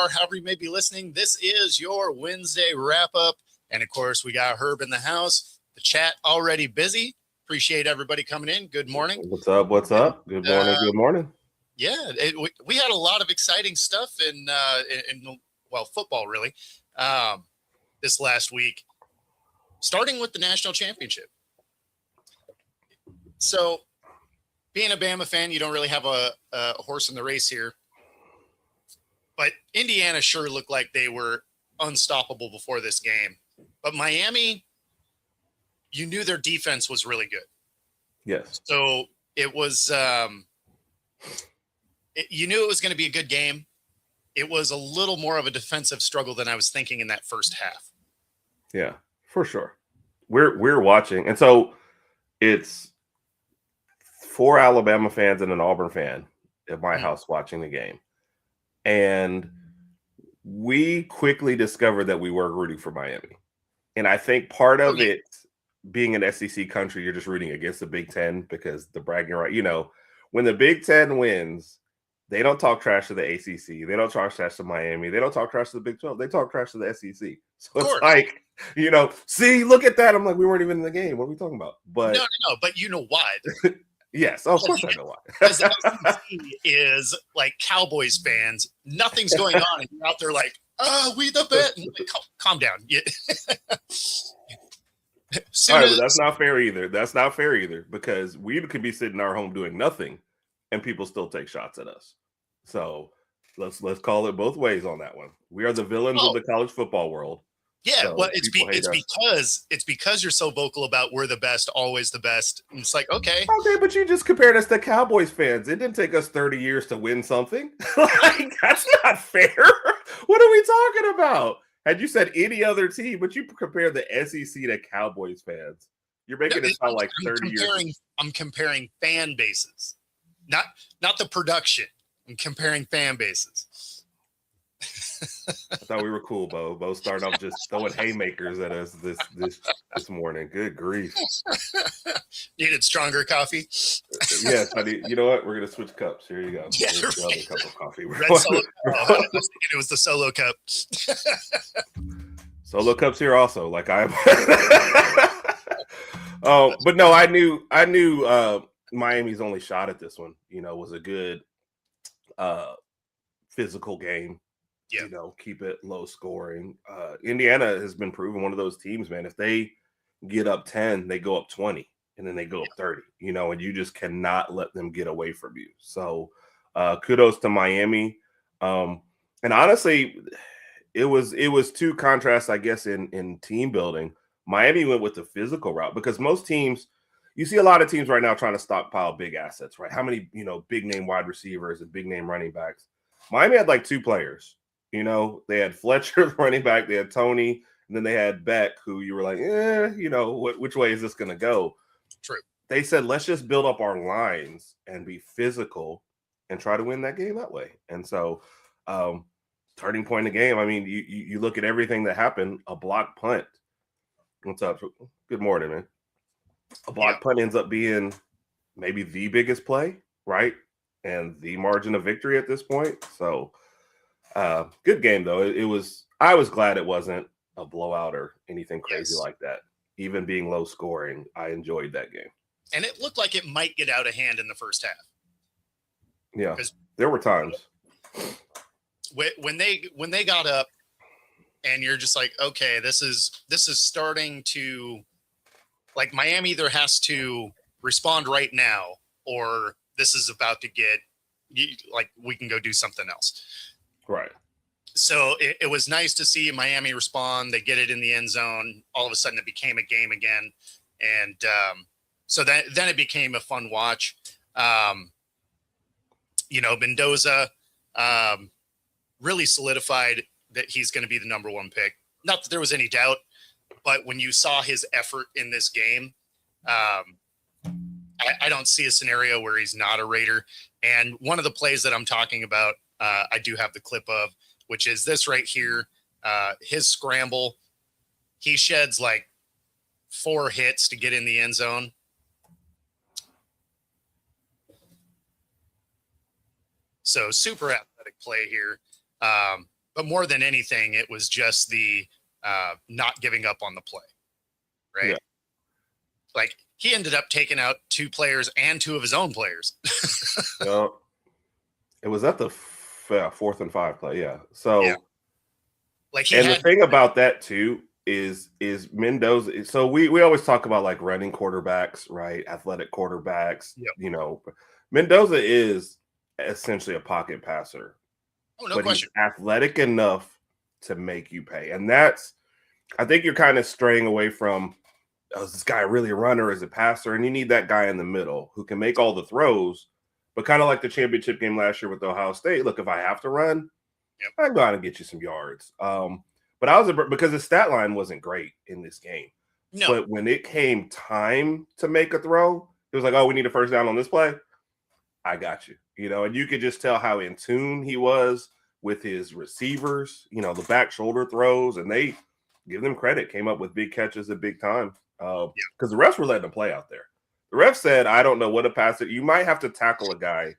are, however you may be listening. This is your Wednesday wrap-up. And, of course, we got Herb in the house. The chat already busy. Appreciate everybody coming in. Good morning. What's up? What's up? Good morning. Good morning. Yeah, we had a lot of exciting stuff in football, really, this last week, starting with the national championship. So, being a Bama fan, you don't really have a horse in the race here. But Indiana sure looked like they were unstoppable before this game. But Miami, you knew their defense was really good. Yes. So it was, you knew it was going to be a good game. It was a little more of a defensive struggle than I was thinking in that first half. Yeah, for sure. We're watching. And so it's 4 Alabama fans and an Auburn fan at my house watching the game. And we quickly discovered that we were rooting for Miami. And I think part of it being an SEC country, you're just rooting against the Big Ten because the bragging right, when the Big Ten wins, they don't talk trash to the ACC. They don't talk trash to Miami. They don't talk trash to the Big 12. They talk trash to the SEC. So it's like, see, look at that. I'm like, we weren't even in the game. What are we talking about? But no. But you know why? Yes, of course I know why. Because the SEC is like Cowboys fans. Nothing's going on, and you're out there like, we the bet. Like, calm down. Yeah. All right, but that's not fair either. That's not fair either because we could be sitting in our home doing nothing, and people still take shots at us. So let's call it both ways on that one. We are the villains of the college football world. Yeah, so well, it's because you're so vocal about we're the best, always the best. And it's like, okay, but you just compared us to Cowboys fans. It didn't take us 30 years to win something. Like, that's not fair. What are we talking about? Had you said any other team, but you compared the SEC to Cowboys fans, you're making it sound like 30 years. I'm comparing fan bases, not the production. I'm comparing fan bases. I thought we were cool, Bo. Bo started off just throwing haymakers at us this morning. Good grief. Needed stronger coffee? Yes, I need. You know what? We're going to switch cups. Here you go. Yeah, Here's another cup of coffee. Red Solo cup. I was thinking it was the Solo cup. Solo cups here also. Like I am. But no, I knew Miami's only shot at this one, was a good physical game. Yeah. Keep it low scoring. Indiana has been proven one of those teams, man. If they get up 10, they go up 20, and then they go up 30, and you just cannot let them get away from you. So kudos to Miami. And honestly, it was two contrasts, I guess, in team building. Miami went with the physical route because most teams, you see a lot of teams right now trying to stockpile big assets, right? How many, big name wide receivers and big name running backs? Miami had like 2 players. They had Fletcher, the running back. They had Tony, and then they had Beck, who you were like, which way is this going to go? True. They said, let's just build up our lines and be physical and try to win that game that way. And so, turning point in the game, I mean, you look at everything that happened, a block punt. What's up? Good morning, man. A block punt ends up being maybe the biggest play, right? And the margin of victory at this point. So, good game though. I was glad it wasn't a blowout or anything crazy like that. Even being low scoring, I enjoyed that game. And it looked like it might get out of hand in the first half. Yeah, there were times when they got up, and you're just like, okay, this is starting to, like, Miami either has to respond right now, or this is about to get, like, we can go do something else. Right. So it was nice to see Miami respond. They get it in the end zone. All of a sudden, it became a game again. And so then it became a fun watch. Mendoza really solidified that he's going to be the number 1 pick. Not that there was any doubt, but when you saw his effort in this game, I don't see a scenario where he's not a Raider. And one of the plays that I'm talking about, I do have the clip of, which is this right here. His scramble, he sheds like 4 hits to get in the end zone. So super athletic play here. But more than anything, it was just the not giving up on the play, right? Yeah. Like he ended up taking out 2 players and 2 of his own players. Well, it was at the 4th and 5 play. Yeah. So, Yeah. Like he and the had, thing about that too is Mendoza. So we always talk about like running quarterbacks, right? Athletic quarterbacks. Yep. You know, Mendoza is essentially a pocket passer, oh, no but question. he's athletic enough to make you pay. And that's, I think you're kind of straying away from, oh, is this guy really a runner? Is a passer? And you need that guy in the middle who can make all the throws, but kind of like the championship game last year with Ohio State. Look, if I have to run, Yep. I can go out and get you some yards. But I was because the stat line wasn't great in this game. No. But when it came time to make a throw, it was like, oh, we need a first down on this play. I got you. You know, and you could just tell how in tune he was with his receivers, you know, the back shoulder throws, and they give them credit, came up with big catches at big time. Because the refs were letting them play out there. The ref said, I don't know what a pass it. You might have to tackle a guy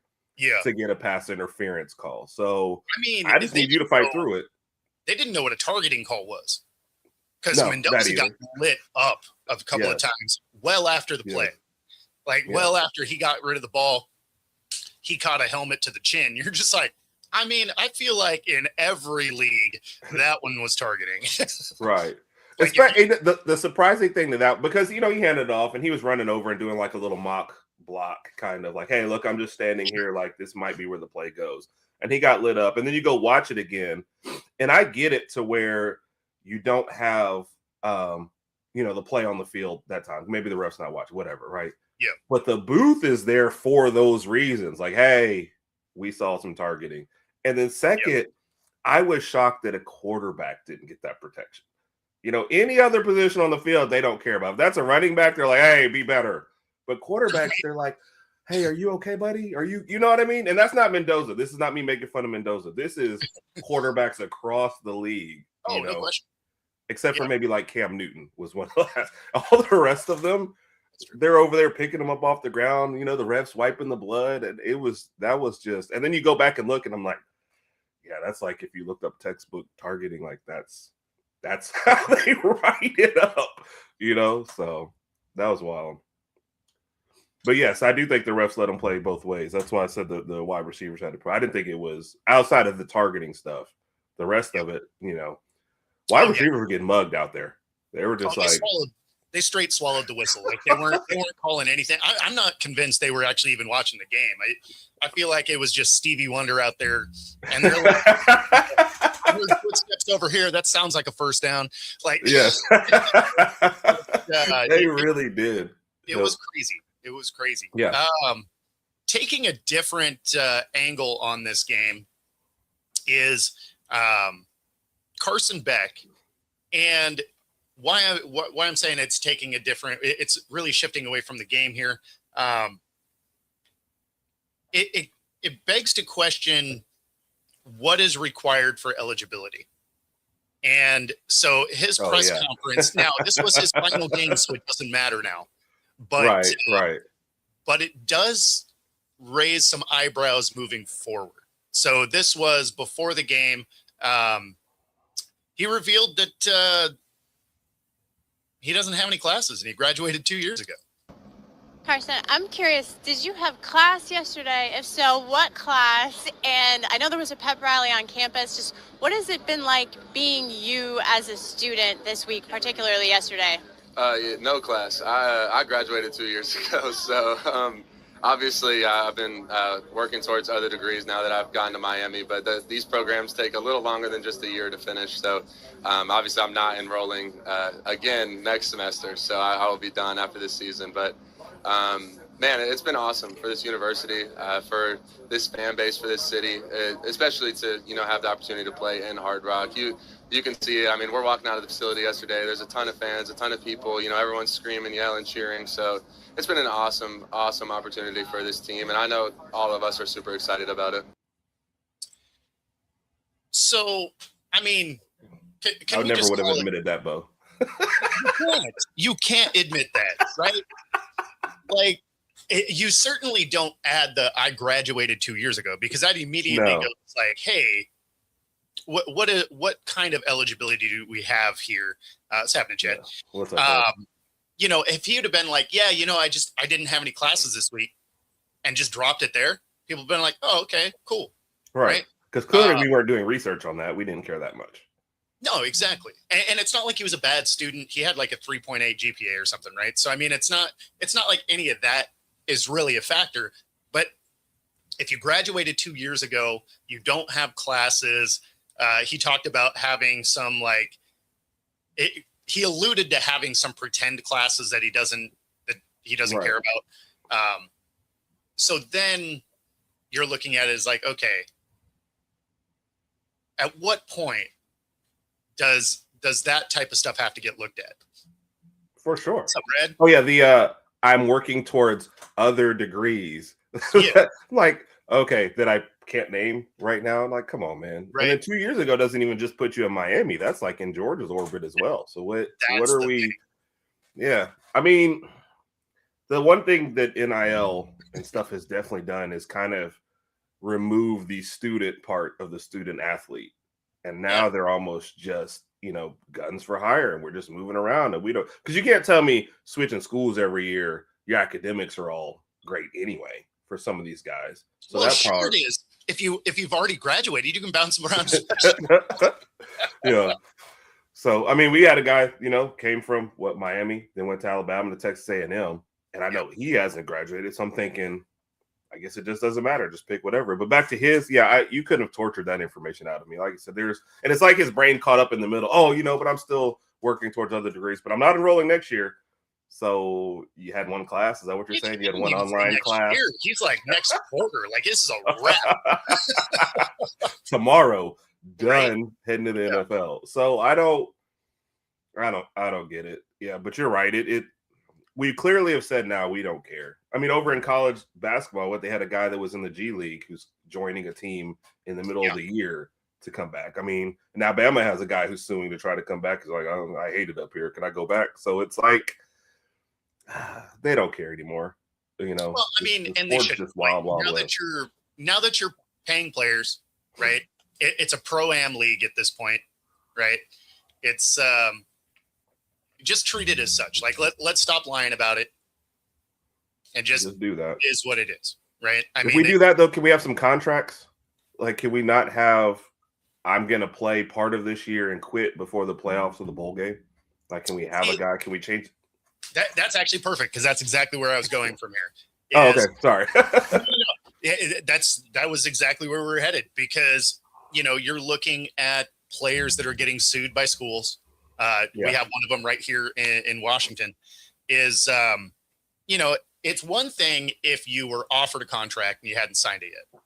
to get a pass interference call. So I mean, I just need you to fight through it. They didn't know what a targeting call was because No, Mendoza got lit up a couple of times well after the play. Like well after he got rid of the ball, he caught a helmet to the chin. You're just like, I mean, I feel like in every league that one was targeting. Right. Like The surprising thing to that, because, you know, he handed it off and he was running over and doing like a little mock block, kind of like, hey, look, I'm just standing here. Like, this might be where the play goes. And he got lit up. And then you go watch it again. And I get it to where you don't have, you know, the play on the field that time. Maybe the ref's not watching, whatever, right? Yeah. But the booth is there for those reasons. Like, hey, we saw some targeting. And then second, I was shocked that a quarterback didn't get that protection. You know, any other position on the field, they don't care about. If that's a running back, they're like, hey, be better. But quarterbacks, they're like, hey, are you okay, buddy? Are you know what I mean? And that's not Mendoza. This is not me making fun of Mendoza. This is quarterbacks across the league. Oh, you know, no question. Except for maybe like Cam Newton was one of the last. All the rest of them, they're over there picking them up off the ground. You know, the refs wiping the blood. And that was just, and then you go back and look and I'm like, yeah, that's like if you looked up textbook targeting, like that's how they write it up, you know? So that was wild. But yes, I do think the refs let them play both ways. That's why I said the wide receivers had to play. I didn't think it was outside of the targeting stuff. The rest of it, you know, wide receivers were getting mugged out there. They were just they straight swallowed the whistle. Like they weren't calling anything. I'm not convinced they were actually even watching the game. I feel like it was just Stevie Wonder out there, and they're like, footsteps over here. That sounds like a first down. Like, yes, they really did. It was crazy. It was crazy. Yeah. Taking a different angle on this game is Carson Beck, and why I'm saying it's taking a different. It's really shifting away from the game here. It begs to question what is required for eligibility. And so his press conference, now this was his final game, so it doesn't matter now. But right. But it does raise some eyebrows moving forward. So this was before the game. He revealed that he doesn't have any classes and he graduated 2 years ago. Carson, I'm curious, did you have class yesterday? If so, what class? And I know there was a pep rally on campus. Just what has it been like being you as a student this week, particularly yesterday? No class. I graduated 2 years ago, so obviously I've been working towards other degrees now that I've gotten to Miami, but these programs take a little longer than just a year to finish. So obviously I'm not enrolling again next semester, so I will be done after this season. But man, it's been awesome for this university, for this fan base, for this city, especially to, you know, have the opportunity to play in Hard Rock. You can see it. I mean, we're walking out of the facility yesterday. There's a ton of fans, a ton of people, you know, everyone's screaming, yelling, cheering. So it's been an awesome, awesome opportunity for this team. And I know all of us are super excited about it. So, I mean, I never would have admitted that, Bo. You can't admit that, right? Like, you certainly don't add the I graduated 2 years ago, because that immediately goes like, hey, what kind of eligibility do we have here? What's happening, Chad? Yeah. What's up, bro? You know, if he would have been like, yeah, you know, I didn't have any classes this week and just dropped it there, people have been like, oh, okay, cool. Right. Because clearly we weren't doing research on that. We didn't care that much. No, exactly. And it's not like he was a bad student. He had like a 3.8 GPA or something, right? So, I mean, it's not like any of that is really a factor. But if you graduated 2 years ago, you don't have classes. He talked about having some he alluded to having some pretend classes that he doesn't Right. care about. So then you're looking at it as like, okay, at what point does that type of stuff have to get looked at? For sure. What's up, Red? Oh yeah, the I'm working towards other degrees. Yeah. Like, okay, that I can't name right now. Like, come on, man. Right. And then 2 years ago doesn't even just put you in Miami. That's like in Georgia's orbit as well. So what That's are the we? thing. Yeah. I mean, the one thing that NIL and stuff has definitely done is kind of remove the student part of the student athlete. And now they're almost just, you know, guns for hire, and we're just moving around, and we don't, because you can't tell me switching schools every year, your academics are all great anyway for some of these guys. So Well, that sure part, it is. If you've already graduated, you can bounce them around. yeah. So I mean, we had a guy, you know, came from Miami, then went to Alabama to Texas A&M, and I know he hasn't graduated. So I'm thinking, I guess it just doesn't matter. Just pick whatever. But back to his, you couldn't have tortured that information out of me. Like I said, and it's like his brain caught up in the middle. Oh, you know, but I'm still working towards other degrees, but I'm not enrolling next year. So you had one class. Is that what you're saying? You had one online class. Year. He's like next quarter. Like this is a wrap. Tomorrow, done, heading to the NFL. So I don't get it. Yeah, but you're right. We clearly have said now we don't care. I mean, over in college basketball, they had a guy that was in the G League who's joining a team in the middle of the year to come back. I mean, and Alabama has a guy who's suing to try to come back. He's like, I hate it up here. Can I go back? So it's like they don't care anymore. You know. Well, I mean, and they should. Just wild, wild now west. that you're paying players, right? It's a pro-am league at this point, right? It's just treat it as such. Like let's stop lying about it, and just do that. Is what it is, right? I If mean, we do that though, can we have some contracts? Like, can we not have? I'm gonna play part of this year and quit before the playoffs or the bowl game. Like, can we have a guy? Can we change? That's actually perfect because that's exactly where I was going from here. Oh, okay. Sorry. That was exactly where we were headed because you're looking at players that are getting sued by schools. We have one of them right here in Washington. Is it's one thing if you were offered a contract and you hadn't signed it yet,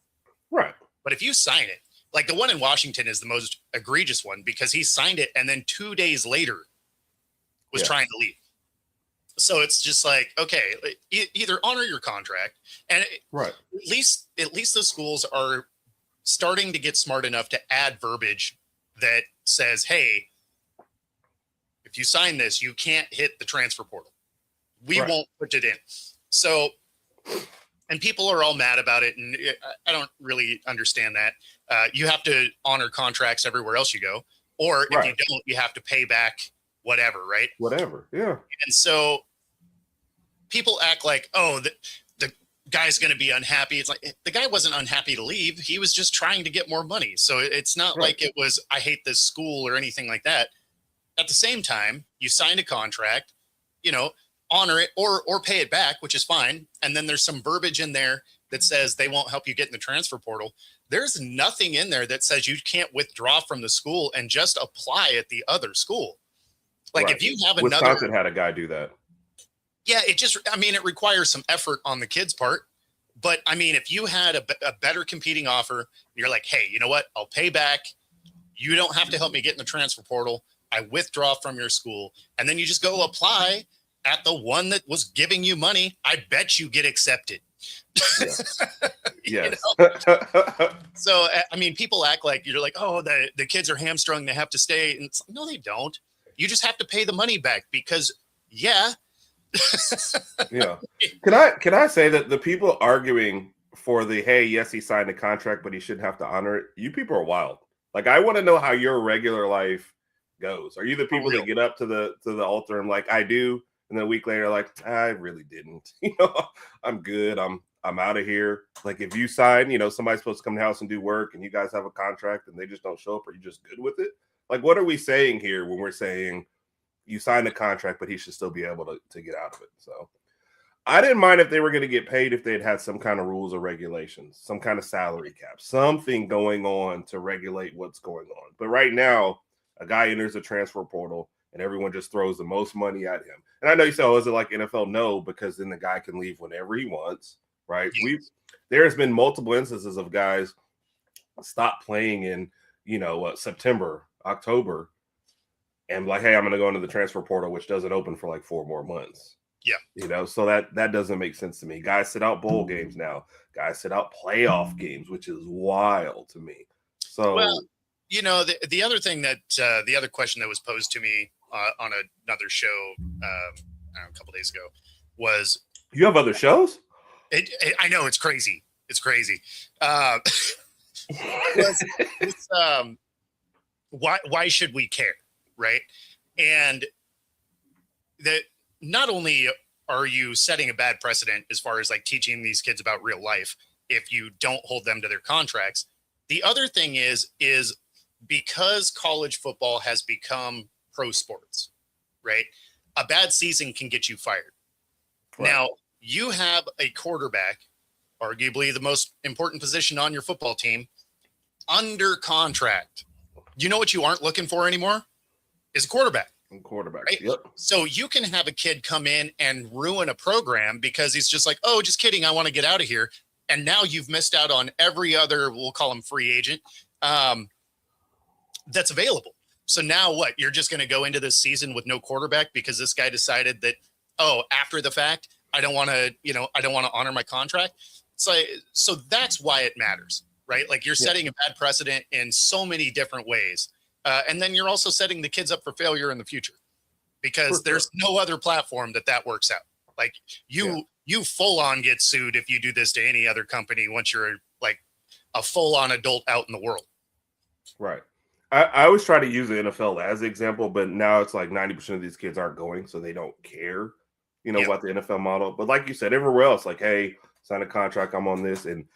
right? But if you sign it, like the one in Washington is the most egregious one because he signed it and then 2 days later was trying to leave. So it's just like, okay, either honor your contract, and at least the schools are starting to get smart enough to add verbiage that says, hey, if you sign this, you can't hit the transfer portal. We won't put it in. So, and people are all mad about it, and I don't really understand that. You have to honor contracts everywhere else you go, or if you don't, you have to pay back whatever, right? Whatever, yeah. And so people act like, oh, the guy's going to be unhappy. It's like the guy wasn't unhappy to leave. He was just trying to get more money. So it's not like it was, I hate this school or anything like that. At the same time, you signed a contract, honor it or pay it back, which is fine. And then there's some verbiage in there that says they won't help you get in the transfer portal. There's nothing in there that says you can't withdraw from the school and just apply at the other school. Like if you have Wisconsin had a guy do that. Yeah, it requires some effort on the kid's part. But I mean, if you had a better competing offer, you're like, hey, you know what? I'll pay back. You don't have to help me get in the transfer portal. I withdraw from your school. And then you just go apply at the one that was giving you money. I bet you get accepted. Yes. So, I mean, people act like you're like, oh, the kids are hamstrung. They have to stay. And it's like, no, they don't. You just have to pay the money back because, yeah. Can I say that the people arguing for the, hey, yes, he signed a contract, but he shouldn't have to honor it. You people are wild. Like, I want to know how your regular life goes. Are you the people real. that get up to the altar and like, I do, and then a week later, like, I really didn't. I'm good. I'm out of here. Like, if you sign, somebody's supposed to come to the house and do work, and you guys have a contract, and they just don't show up, are you just good with it? Like, what are we saying here when we're saying you signed a contract, but he should still be able to get out of it? So I didn't mind if they were going to get paid if they'd had some kind of rules or regulations, some kind of salary cap, something going on to regulate what's going on. But right now, a guy enters the transfer portal and everyone just throws the most money at him. And I know you say, oh, is it like NFL? No, because then the guy can leave whenever he wants, right? There's been multiple instances of guys stop playing in, September, October, and like, hey, I'm going to go into the transfer portal, which doesn't open for like 4 more months. Yeah. So that doesn't make sense to me. Guys sit out bowl games now. Guys sit out playoff games, which is wild to me. So, well, the other thing that the other question that was posed to me on another show a couple days ago was, you have other shows? I know, it's crazy. It's crazy. Why should we care, right? And that not only are you setting a bad precedent as far as like teaching these kids about real life if you don't hold them to their contracts, the other thing is because college football has become pro sports, right? A bad season can get you fired. Right. Now, you have a quarterback, arguably the most important position on your football team, under contract. You know what you aren't looking for anymore? Is a quarterback. Quarterback. Right? Yep. So you can have a kid come in and ruin a program because he's just like, oh, just kidding, I want to get out of here. And now you've missed out on every other, we'll call him free agent, that's available. So now what? You're just going to go into this season with no quarterback because this guy decided that, oh, after the fact, I don't want to honor my contract. So that's why it matters, right? Like, you're setting a bad precedent in so many different ways. And then you're also setting the kids up for failure in the future because there's no other platform that works out. Like, you full on get sued if you do this to any other company once you're like a full on adult out in the world. Right. I always try to use the NFL as an example, but now it's like 90% of these kids aren't going, so they don't care, about the NFL model. But like you said, everywhere else, like, hey, sign a contract, I'm on this. And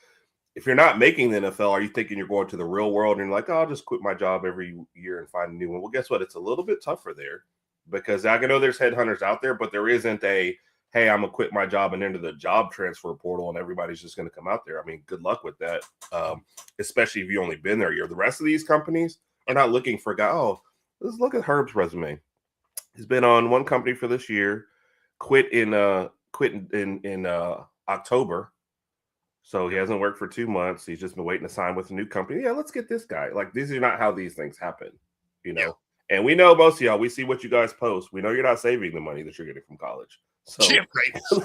if you're not making the NFL, are you thinking you're going to the real world and you're like, oh, I'll just quit my job every year and find a new one? Well, guess what? It's a little bit tougher there because I know there's headhunters out there, but there isn't a, hey, I'm going to quit my job and enter the job transfer portal and everybody's just going to come out there. I mean, good luck with that, especially if you've only been there a year. The rest of these companies are not looking for a guy. Oh, let's look at Herb's resume. He's been on one company for this year, quit in October. So he hasn't worked for 2 months. He's just been waiting to sign with a new company. Yeah, let's get this guy. Like, these are not how these things happen, Yeah. And we know most of y'all, we see what you guys post. We know you're not saving the money that you're getting from college. So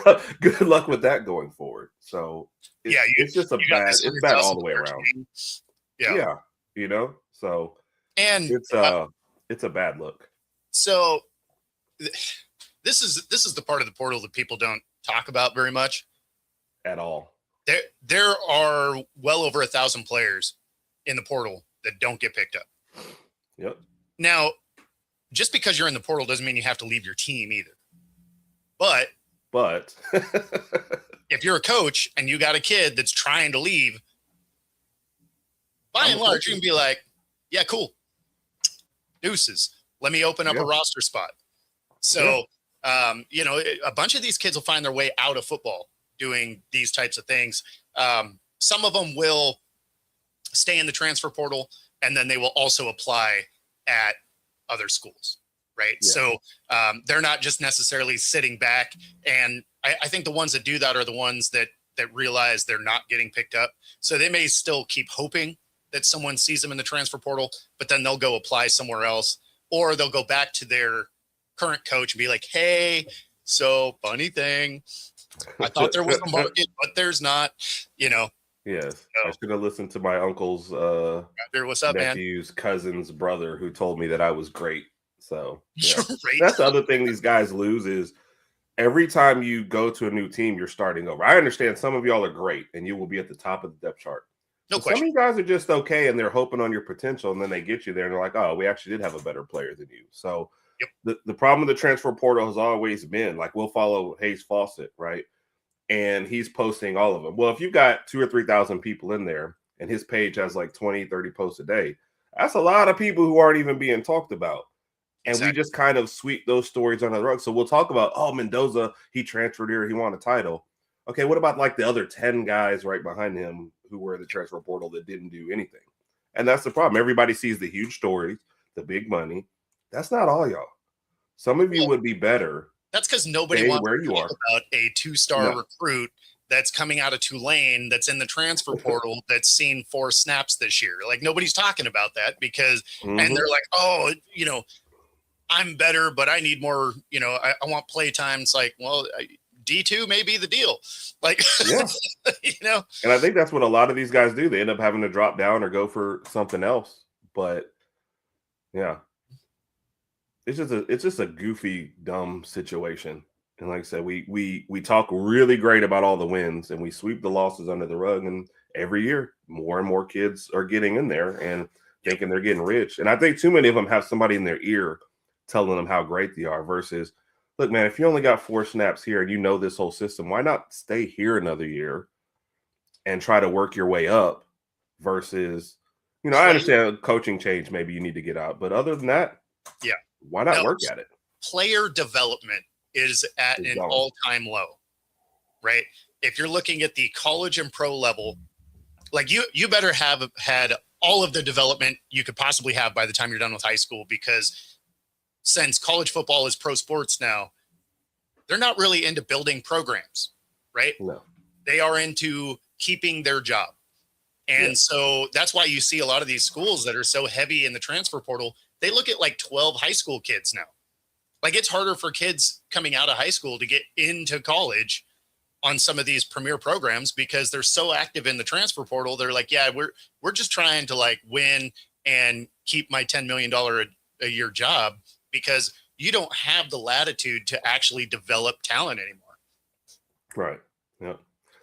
right. Good luck with that going forward. So it's just it's bad all the way around. Yeah. So and it's a bad look. So this is the part of the portal that people don't talk about very much at all. There are well over 1,000 players in the portal that don't get picked up. Yep. Now, just because you're in the portal doesn't mean you have to leave your team either. But if you're a coach and you got a kid that's trying to leave, by and large, you can be like, yeah, cool. Deuces. Let me open up a roster spot. So, a bunch of these kids will find their way out of football doing these types of things. Some of them will stay in the transfer portal, and then they will also apply at other schools, right? Yeah. So they're not just necessarily sitting back. And I think the ones that do that are the ones that realize they're not getting picked up. So they may still keep hoping that someone sees them in the transfer portal, but then they'll go apply somewhere else, or they'll go back to their current coach and be like, hey, so funny thing, I thought there was a market, but there's not, Yes. So, I should have listened to my uncle's what's up, nephew's cousin's brother who told me that I was great. So right. That's the other thing these guys lose is every time you go to a new team, you're starting over. I understand some of y'all are great and you will be at the top of the depth chart. No Some of question. you guys are just okay, and they're hoping on your potential, and then they get you there, and they're like, "Oh, we actually did have a better player than you." So, Yep. the problem with the transfer portal has always been like we'll follow Hayes Fawcett, right? And he's posting all of them. Well, if you've got 2 or 3,000 people in there, and his page has like 20, 30 posts a day, that's a lot of people who aren't even being talked about. And we Exactly. just kind of sweep those stories under the rug. So we'll talk about, oh, Mendoza, he transferred here, he won a title. Okay, what about like the other 10 guys right behind him who were in the transfer portal that didn't do anything? And that's the problem. Everybody sees the huge stories, the big money. That's not all y'all. Some of you Well, would be better. that's because nobody Stay wants where to you talk are. about a 2-star No. recruit that's coming out of Tulane that's in the transfer portal that's seen 4 snaps this year. Like nobody's talking about that because, Mhm. and they're like, oh, I'm better, but I need more, I want play time. It's like, well, D2 may be the deal. Like, Yeah. And I think that's what a lot of these guys do. They end up having to drop down or go for something else. But yeah, it's just a goofy, dumb situation. And like I said, we talk really great about all the wins and we sweep the losses under the rug. And every year, more and more kids are getting in there and thinking they're getting rich. And I think too many of them have somebody in their ear telling them how great they are versus, look, man, if you only got 4 snaps here and you know this whole system, why not stay here another year and try to work your way up versus, I understand coaching change, maybe you need to get out. But other than that, Yeah. why not No, work at it? player development is at It's an gone. all-time low, right? If you're looking at the college and pro level, like you better have had all of the development you could possibly have by the time you're done with high school, because since college football is pro sports now, they're not really into building programs, right? No. They are into keeping their job. And Yeah. so that's why you see a lot of these schools that are so heavy in the transfer portal, they look at like 12 high school kids now. Like it's harder for kids coming out of high school to get into college on some of these premier programs because they're so active in the transfer portal. They're like, yeah, we're just trying to like win and keep my $10 million a year job, because you don't have the latitude to actually develop talent anymore. Right. Yeah.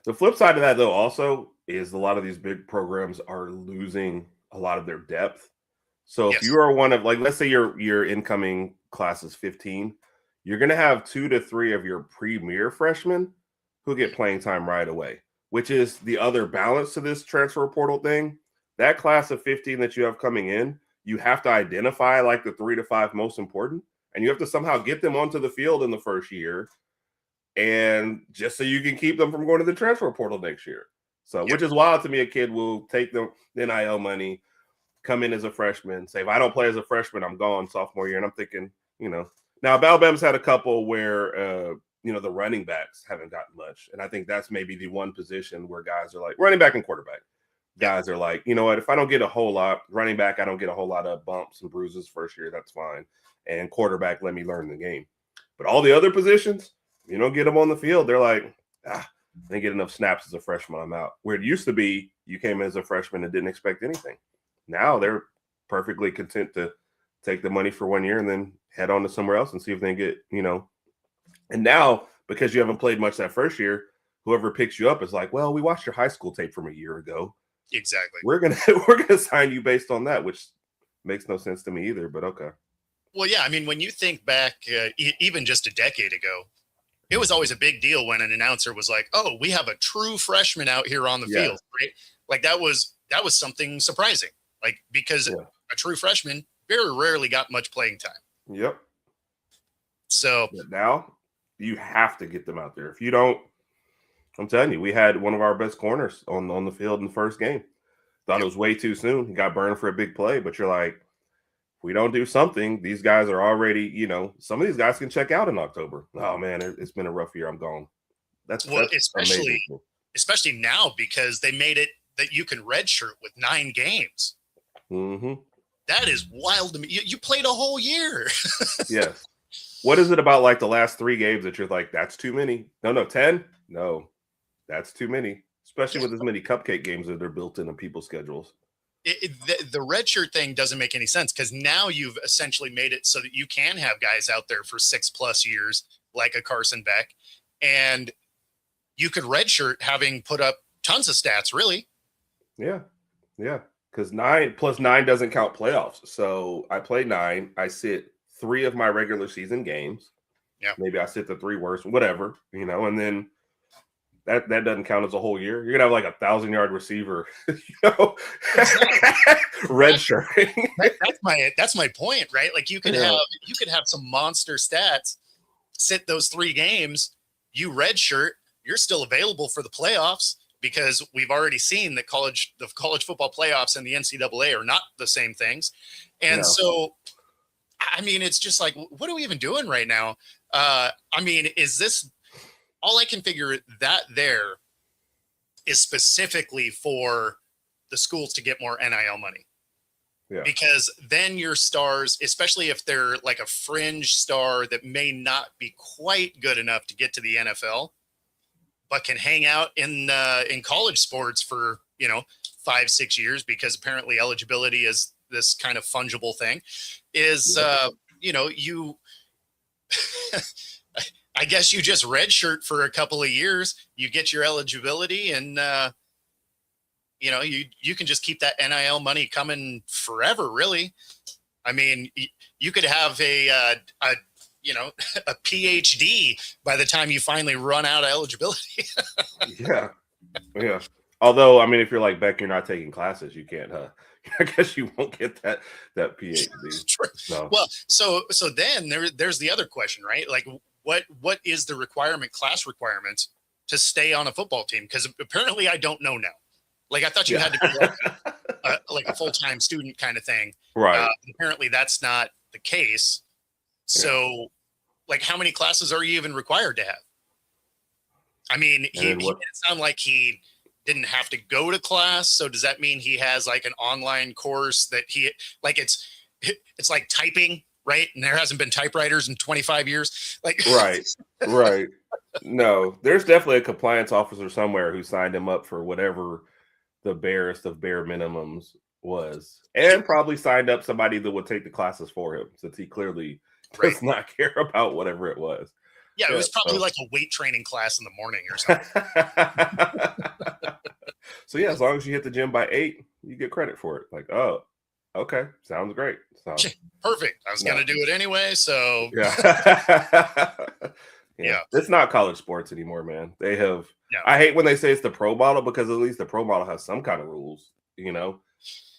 The flip side of that, though, also is a lot of these big programs are losing a lot of their depth. So if Yes. you are one of, like, let's say your incoming class is 15, you're going to have 2 to 3 of your premier freshmen who get playing time right away, which is the other balance to this transfer portal thing. That class of 15 that you have coming in, you have to identify like the 3 to 5 most important, and you have to somehow get them onto the field in the first year, and just so you can keep them from going to the transfer portal next year. So, Yep. which is wild to me. A kid will take the NIL money, come in as a freshman, say, if I don't play as a freshman, I'm gone sophomore year. And I'm thinking, now Alabama's had a couple where, the running backs haven't gotten much. And I think that's maybe the one position where guys are like, running back and quarterback. Guys are like, you know what, if I don't get a whole lot, running back, I don't get a whole lot of bumps and bruises first year, that's fine. And quarterback, let me learn the game. But all the other positions, you don't get them on the field, they're like, I didn't get enough snaps as a freshman, I'm out. Where it used to be, you came in as a freshman and didn't expect anything. Now they're perfectly content to take the money for 1 year and then head on to somewhere else and see if they get, And now, because you haven't played much that first year, whoever picks you up is like, well, we watched your high school tape from a year ago. Exactly. We're gonna sign you based on that, which makes no sense to me either. But okay. Well, yeah. I mean, when you think back, even just a decade ago, it was always a big deal when an announcer was like, "Oh, we have a true freshman out here on the Yeah. field," right? Like that was something surprising, like because Yeah. a true freshman very rarely got much playing time. Yep. So But now you have to get them out there. If you don't, I'm telling you, we had one of our best corners on the field in the first game. Thought it was way too soon. He got burned for a big play, but you're like, if we don't do something, these guys are already, some of these guys can check out in October. Oh man, it's been a rough year. I'm gone. That's amazing. especially now, because they made it that you can redshirt with 9 games. Mm-hmm. That is wild to me. You played a whole year. Yes. What is it about like the last 3 games that you're like, that's too many? No, 10? No, that's too many, especially with as many cupcake games that are built into people's schedules. The redshirt thing doesn't make any sense, because now you've essentially made it so that you can have guys out there for 6+ years, like a Carson Beck, and you could redshirt having put up tons of stats, really. Yeah. Yeah, because 9 + 9 doesn't count playoffs. So I play 9. I sit 3 of my regular season games. Yeah. Maybe I sit the 3 worst, whatever, and then that doesn't count as a whole year. You're gonna have like 1,000-yard receiver, red shirting. That's my point, right? Like you could have some monster stats, sit those 3 games, you redshirt, you're still available for the playoffs because we've already seen that the college football playoffs and the NCAA are not the same things. And so, I mean, it's just like, what are we even doing right now? I mean, is this all I can figure that there is specifically for the schools to get more NIL money? Yeah. Because then your stars, especially if they're like a fringe star that may not be quite good enough to get to the NFL, but can hang out in college sports for 5-6 years, because apparently eligibility is this kind of fungible thing, is you I guess you just redshirt for a couple of years, you get your eligibility, and you can just keep that NIL money coming forever, really. I mean, you could have a PhD by the time you finally run out of eligibility. Yeah. Although, I mean, if you're like Beck, you're not taking classes, you can't. I guess you won't get that PhD. So. Well, so then there's the other question, right? Like, what is the class requirements to stay on a football team? Because apparently I don't know now. Like, I thought you had to be like a full-time student kind of thing. Right. Apparently that's not the case. So, like, how many classes are you even required to have? I mean, he made it sound like he didn't have to go to class. So does that mean he has like an online course that it's like typing, right? And there hasn't been typewriters in 25 years. Like, right. No, there's definitely a compliance officer somewhere who signed him up for whatever the barest of bare minimums was, and probably signed up somebody that would take the classes for him, since he clearly does not care about whatever it was. Yeah, it was probably like a weight training class in the morning or something. So yeah, as long as you hit the gym by 8, you get credit for it. Like, oh, okay, sounds great. So perfect. I was gonna do it anyway, so yeah. It's not college sports anymore, man. They have. I hate when they say it's the pro model, because at least the pro model has some kind of rules.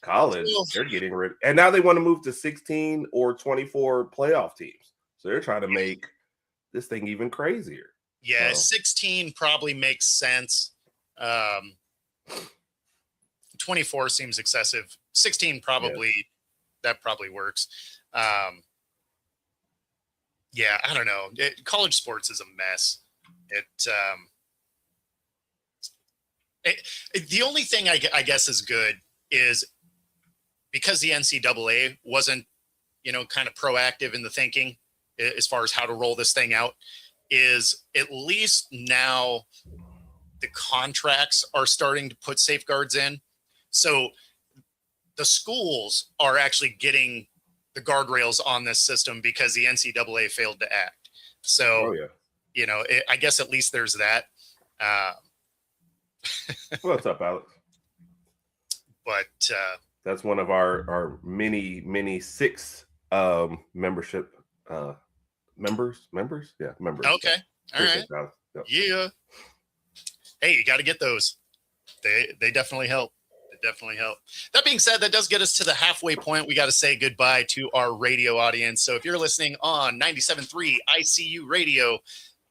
College, they're getting rid, and now they want to move to 16 or 24 playoff teams. So they're trying to make this thing even crazier. Yeah, 16 probably makes sense. 24 seems excessive. 16 probably that probably works. Yeah, I don't know. College sports is a mess. The only thing I guess is good is because the NCAA wasn't, kind of proactive in the thinking as far as how to roll this thing out, is at least now the contracts are starting to put safeguards in. So the schools are actually getting the guardrails on this system because the NCAA failed to act. So, I guess at least there's that. What's up, Alex? But that's one of our many 6 membership members. Yeah, members. Okay. All right. Yep. Yeah. Hey, you got to get those. They definitely help. Definitely help. That being said, that does get us to the halfway point. We got to say goodbye to our radio audience. So if you're listening on 97.3 ICU Radio,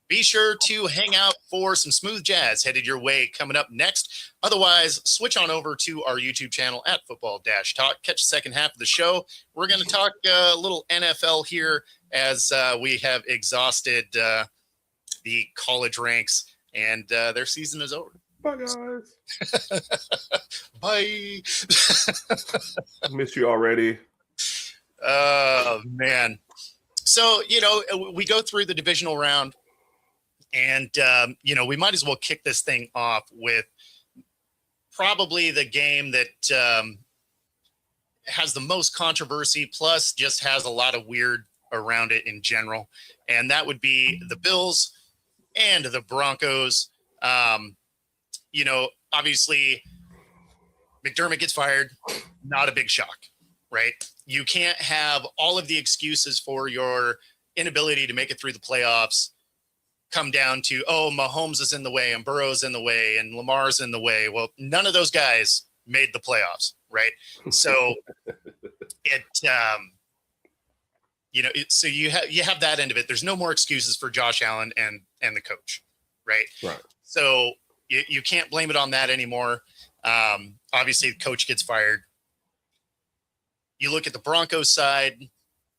be sure to hang out for some smooth jazz headed your way coming up next. Otherwise, switch on over to our YouTube channel at Football-Talk. Catch the second half of the show. We're going to talk a little NFL here as we have exhausted the college ranks, and their season is over. Bye, guys. Bye. I miss you already. Oh, man. So, we go through the divisional round, and, we might as well kick this thing off with probably the game that has the most controversy, plus just has a lot of weird around it in general. And that would be the Bills and the Broncos. Obviously McDermott gets fired. Not a big shock, right? You can't have all of the excuses for your inability to make it through the playoffs come down to, oh, Mahomes is in the way and Burrow's in the way and Lamar's in the way. Well, none of those guys made the playoffs, right? So so you have that end of it. There's no more excuses for Josh Allen and the coach, right? Right. So you can't blame it on that anymore. Obviously, the coach gets fired. You look at the Broncos side,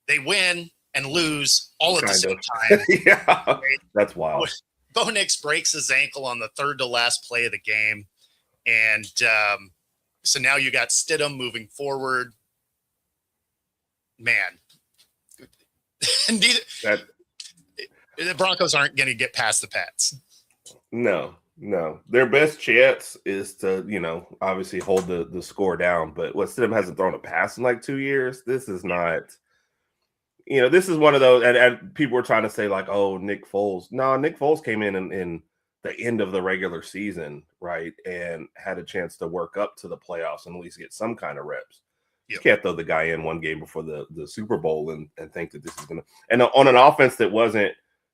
they win and lose all at the same time. Yeah, right? That's wild. Bo Nix breaks his ankle on the third to last play of the game. And so now you got Stidham moving forward. Man. The Broncos aren't going to get past the Pats. No. Their best chance is to, obviously hold the score down. But what Stidham hasn't thrown a pass in like 2 years. This is not, this is one of those. And people were trying to say like, oh, Nick Foles. No, Nick Foles came in the end of the regular season, right, and had a chance to work up to the playoffs and at least get some kind of reps. You can't throw the guy in one game before the Super Bowl and think that this is going to – and on an offense that wasn't,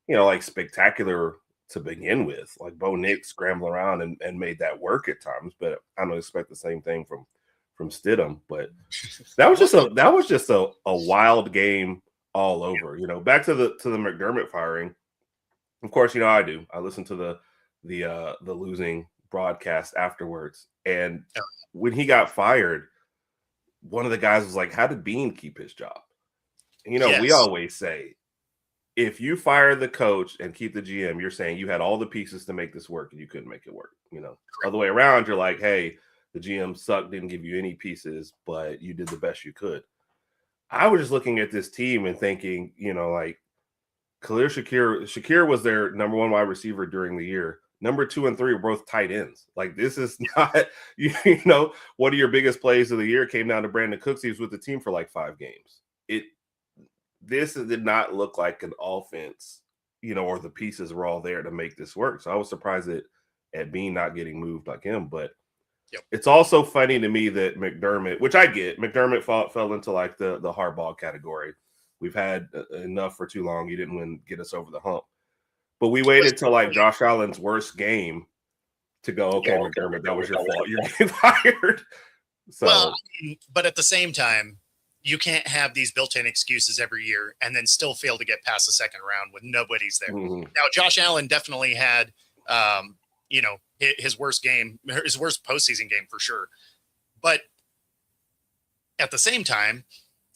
like spectacular to begin with. Like Bo Nix scrambled around and made that work at times, but I don't expect the same thing from Stidham. But that was just a wild game all over. Back to the McDermott firing. Of course, I do. I listen to the losing broadcast afterwards, and when he got fired, one of the guys was like, how did Bean keep his job? Yes. We always say, if you fire the coach and keep the GM, you're saying you had all the pieces to make this work and you couldn't make it work. Other way around, you're like, hey, the GM sucked, didn't give you any pieces, but you did the best you could. I was just looking at this team and thinking, like Khalil Shakir was their number one wide receiver during the year. Number 2 and 3 were both tight ends. Like, this is not, one of your biggest plays of the year came down to Brandon Cooks. He was with the team for like 5 games. This did not look like an offense, or the pieces were all there to make this work. So I was surprised at Bean not getting moved like him. But It's also funny to me that McDermott, which I get, McDermott fell into like the hardball category. We've had enough for too long. You didn't get us over the hump. But we waited till like Josh Allen's worst game to go, okay, McDermott, that was your fault. You're getting fired. So, well, but at the same time, you can't have these built-in excuses every year and then still fail to get past the second round when nobody's there. Mm-hmm. Now, Josh Allen definitely had, his worst game, his worst postseason game for sure. But at the same time,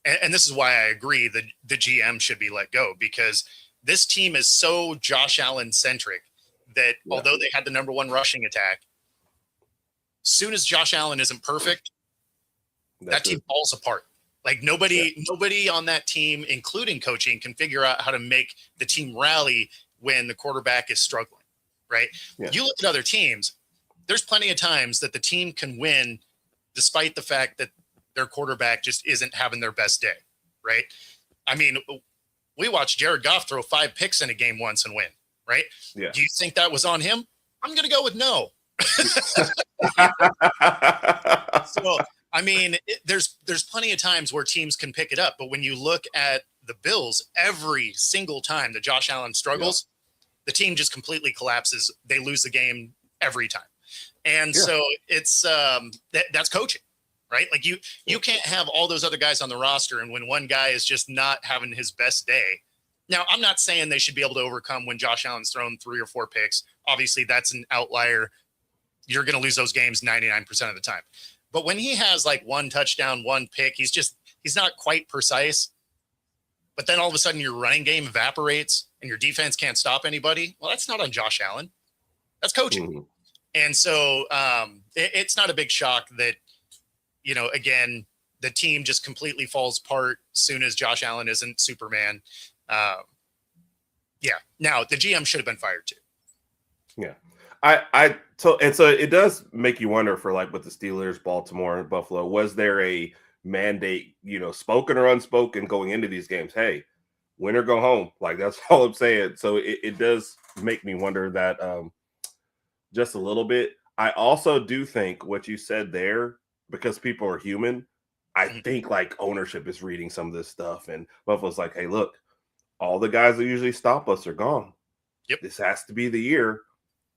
and this is why I agree that the GM should be let go, because this team is so Josh Allen centric that although they had the number 1 rushing attack, soon as Josh Allen isn't perfect, that team falls apart. Like nobody on that team, including coaching, can figure out how to make the team rally when the quarterback is struggling, right? Yeah. You look at other teams, there's plenty of times that the team can win despite the fact that their quarterback just isn't having their best day, right? I mean, we watched Jared Goff throw 5 picks in a game once and win, right? Yeah. Do you think that was on him? I'm going to go with no. So, I mean, there's plenty of times where teams can pick it up, but when you look at the Bills, every single time that Josh Allen struggles, the team just completely collapses. They lose the game every time. And so it's that's coaching, right? Like you can't have all those other guys on the roster, and when one guy is just not having his best day. Now, I'm not saying they should be able to overcome when Josh Allen's thrown 3 or 4 picks. Obviously, that's an outlier. You're going to lose those games 99% of the time. But when he has like 1 touchdown, 1 pick, he's not quite precise. But then all of a sudden your running game evaporates and your defense can't stop anybody. Well, that's not on Josh Allen. That's coaching. Mm-hmm. And so it's not a big shock that, again, the team just completely falls apart as soon as Josh Allen isn't Superman. Now the GM should have been fired too. Yeah. So it does make you wonder for like with the Steelers, Baltimore, and Buffalo, was there a mandate, spoken or unspoken going into these games? Hey, win or go home. Like, that's all I'm saying. So it does make me wonder that just a little bit. I also do think what you said there because people are human, I Mhm. think like ownership is reading some of this stuff, and Buffalo's like, hey, look, all the guys that usually stop us are gone. Yep. This has to be the year.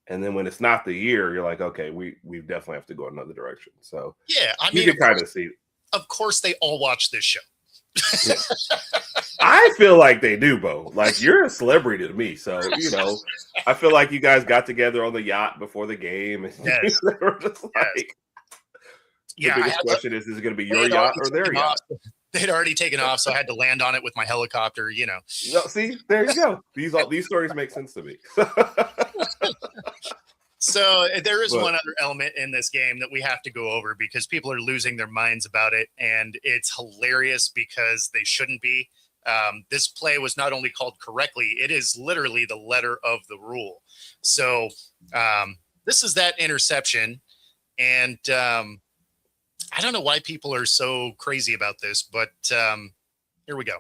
And then when it's not the year, you're like, okay, we definitely have to go another direction. So Yeah, I you mean, can kind of see. of course, they all watch this show. Yeah. I feel like they do, Bo. Like you're a celebrity to me, so I feel like you guys got together on the yacht before the game, and Yes. they were just like, Yeah, the I biggest had- question is it going to be they your had yacht already or their taken yacht? off. They'd already taken off, so I had to land on it with my helicopter. No, see, there you go. These stories make sense to me. So there is But- one other element in this game that we have to go over because people are losing their minds about it, and it's hilarious because they shouldn't be. This play was not only called correctly, it is literally the letter of the rule. So this is that interception, and I don't know why people are so crazy about this, but here we go.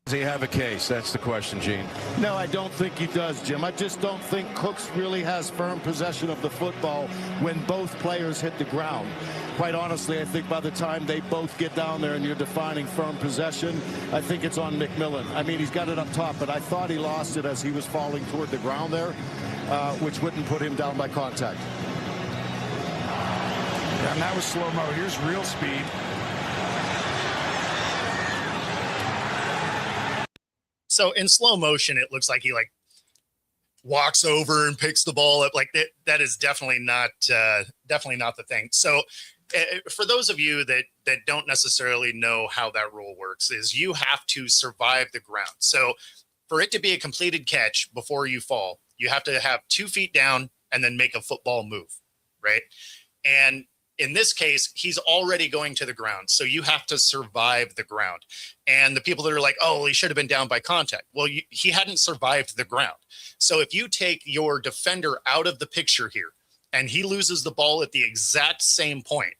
Does he have a case? That's the question, Gene. No, I don't think he does, Jim. I just don't think Cooks really has firm possession of the football when both players hit the ground. Quite honestly, I think by the time they both get down there and you're defining firm possession, I think it's on McMillan. I mean, he's got it up top, but I thought he lost it as he was falling toward the ground there, which wouldn't put him down by contact. And that was slow-mo. Here's real speed. So in slow motion, it looks like he walks over and picks the ball up. Like that is definitely not the thing. So for those of you that don't necessarily know how that rule works, is you have to survive the ground. So for it to be a completed catch before you fall, you have to have 2 feet down and then make a football move, right? And in this case, he's already going to the ground. So you have to survive the ground. And the people that are like, oh, he should have been down by contact. Well, he hadn't survived the ground. So if you take your defender out of the picture here and he loses the ball at the exact same point,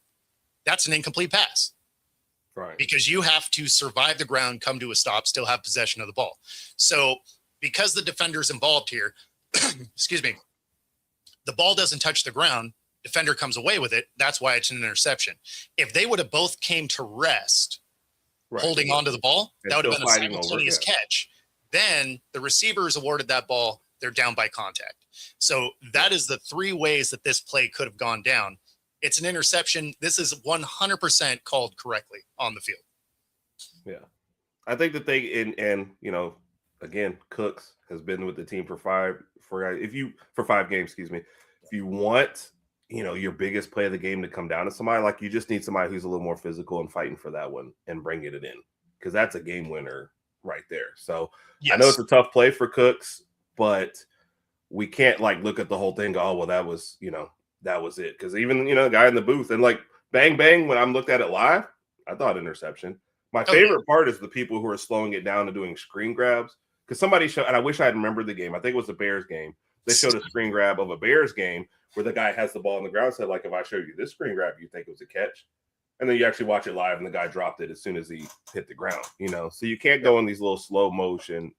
that's an incomplete pass. Right. Because you have to survive the ground, come to a stop, still have possession of the ball. So because the defender's involved here, excuse me, the ball doesn't touch the ground, defender comes away with it. That's why it's an interception. If they would have both came to rest Right. holding onto the ball, And that would have still been a fighting over, simultaneous yeah. catch. Then the receiver is awarded that ball. They're down by contact. So that is the 3 ways that this play could have gone down. It's an interception. This is 100% called correctly on the field. Yeah. I think that they and again, Cooks has been with the team for 5 games, excuse me. If you want, your biggest play of the game to come down to somebody, like you just need somebody who's a little more physical and fighting for that one and bringing it in, because that's a game winner right there. So Yes. I know it's a tough play for Cooks, but we can't look at the whole thing. Oh, well, that was it. Because even the guy in the booth and bang bang, when I'm looked at it live, I thought interception. My favorite part is the people who are slowing it down and doing screen grabs. Because somebody showed, and I wish I had remembered the game. I think it was the Bears game. They showed a screen grab of a Bears game where the guy has the ball on the ground and said, if I show you this screen grab, you think it was a catch. And then you actually watch it live and the guy dropped it as soon as he hit the ground, So you can't go in these little slow motion.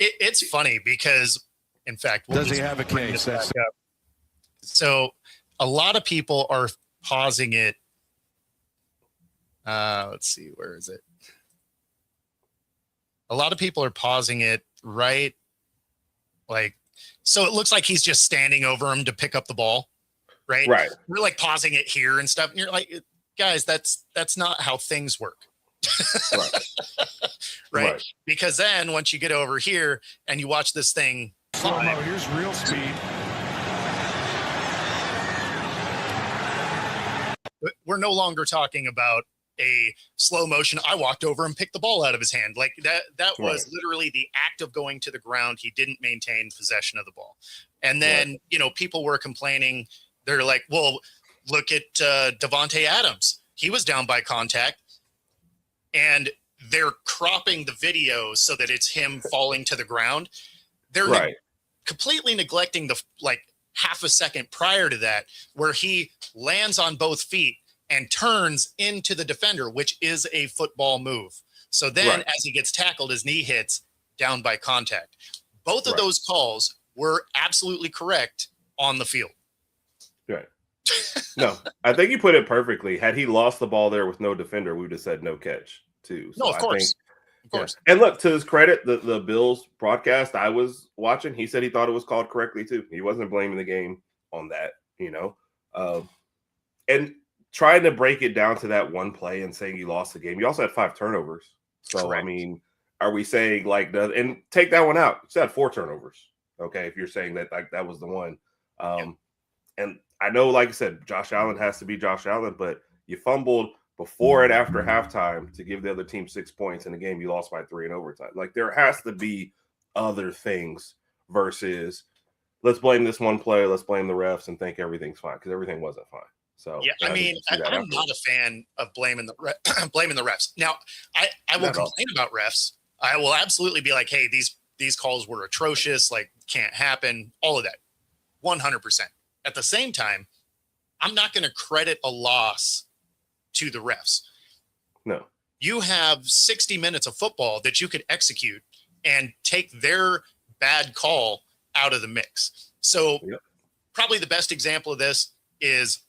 It's funny because, in fact, Does he have a case? That's so a lot of people are pausing it. Let's see, where is it? A lot of people are pausing it right. So it looks like he's just standing over him to pick up the ball, right? Right. We're pausing it here and stuff. And you're like, guys, that's not how things work. Right. Right? Because then once you get over here and you watch this thing slow-mo. Here's real speed. we're no longer talking about a slow motion. I walked over and picked the ball out of his hand. That was literally the act of going to the ground. He didn't maintain possession of the ball. And then, people were complaining. They're like, well, look at Devontae Adams. He was down by contact. And they're cropping the video so that it's him falling to the ground. They're completely neglecting the half a second prior to that, where he lands on both feet and turns into the defender, which is a football move. So then as he gets tackled, his knee hits, down by contact. Both of those calls were absolutely correct on the field. Right. No, I think you put it perfectly. Had he lost the ball there with no defender, we would have said no catch too. No, of I course. think, Of course. yeah. And look, to his credit, the Bills broadcast I was watching, he said he thought it was called correctly too. He wasn't blaming the game on that, and trying to break it down to that one play and saying you lost the game. You also had 5 turnovers. So, Correct. I mean, are we saying and take that one out? You had 4 turnovers. Okay. If you're saying that, like, that was the one. And I know, like I said, Josh Allen has to be Josh Allen, but you fumbled before and after halftime to give the other team 6 points in a game you lost by 3 in overtime. Like, there has to be other things versus let's blame this one play, let's blame the refs and think everything's fine, because everything wasn't fine. So yeah, I mean, I'm not a fan of blaming the refs. Now, I will complain about refs. I will absolutely be like, hey, these calls were atrocious, like, can't happen, all of that, 100%. At the same time, I'm not going to credit a loss to the refs. No. You have 60 minutes of football that you could execute and take their bad call out of the mix. So probably the best example of this is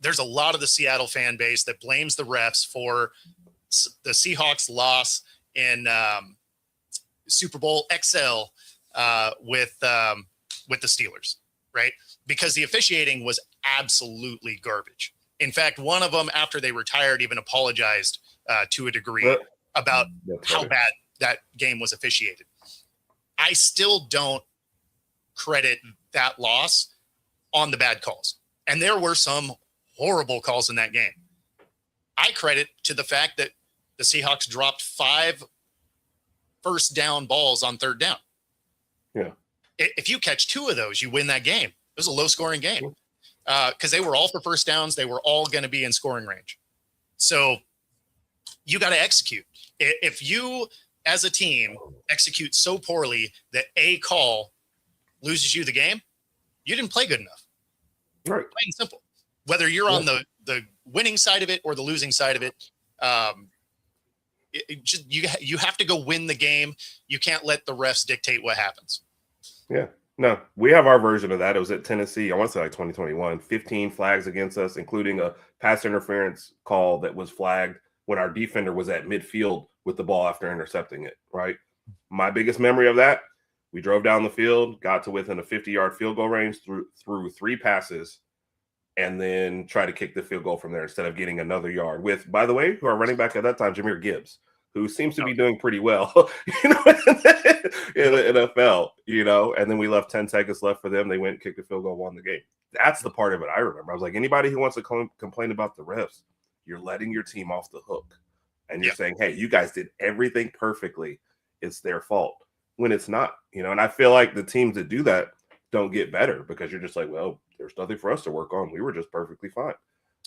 there's a lot of the Seattle fan base that blames the refs for the Seahawks loss in Super Bowl XL with the Steelers, right? Because the officiating was absolutely garbage. In fact, one of them, after they retired, even apologized to a degree about how bad that game was officiated. I still don't credit that loss on the bad calls. And there were some horrible calls in that game. I credit to the fact that the Seahawks dropped 5 first down balls on 3rd down. Yeah. If you catch 2 of those, you win that game. It was a low-scoring game because they were all for first downs. They were all going to be in scoring range. So you got to execute. If you, as a team, execute so poorly that a call loses you the game, you didn't play good enough. Right. Plain and simple. Whether you're on the winning side of it or the losing side of it, you have to go win the game. You can't let the refs dictate what happens. Yeah. No, we have our version of that. It was at Tennessee, I want to say like 2021, 15 flags against us, including a pass interference call that was flagged when our defender was at midfield with the ball after intercepting it, right? My biggest memory of that, we drove down the field, got to within a 50-yard field goal range through 3 passes, and then try to kick the field goal from there instead of getting another yard with, by the way, who our running back at that time, Jahmyr Gibbs, who seems to be doing pretty well, in the NFL, and then we left 10 seconds left for them. They went and kicked the field goal, won the game. That's the part of it I remember. I was like, anybody who wants to complain about the refs, you're letting your team off the hook. And you're saying, hey, you guys did everything perfectly. It's their fault. When it's not, and I feel like the teams that do that don't get better because you're just like, well, there's nothing for us to work on. We were just perfectly fine.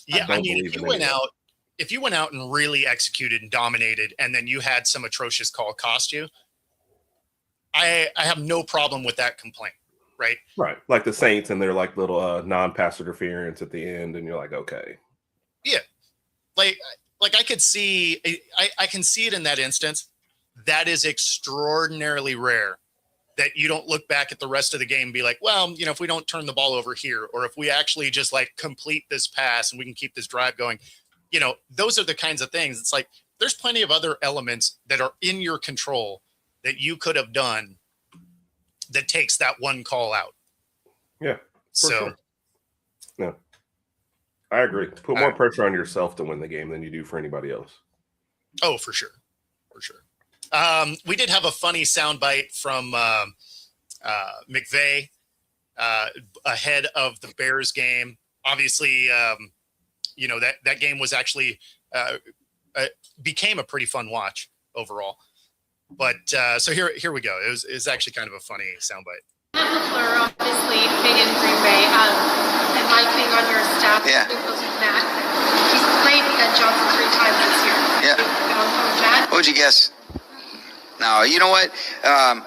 Yeah, I mean, if you went out and really executed and dominated, and then you had some atrocious call cost you, I have no problem with that complaint, right? Right, like the Saints and their like little non-pass interference at the end, and you're like, okay, yeah, like I could see, I can see it in that instance. That is extraordinarily rare. That you don't look back at the rest of the game and be like, well, if we don't turn the ball over here, or if we actually just like complete this pass and we can keep this drive going, those are the kinds of things. It's like, there's plenty of other elements that are in your control that you could have done that takes that one call out. Yeah. So, sure. No, I agree. Put more pressure on yourself to win the game than you do for anybody else. Oh, for sure. For sure. We did have a funny soundbite from McVay ahead of the Bears game. Obviously, that game was actually became a pretty fun watch overall. But so here we go. It was actually kind of a funny soundbite. LaFleur, obviously big in Green Bay, and Mike being on your staff, close with Matt. He's played Johnson 3 times this year. Yeah. What would you guess? No, you know what?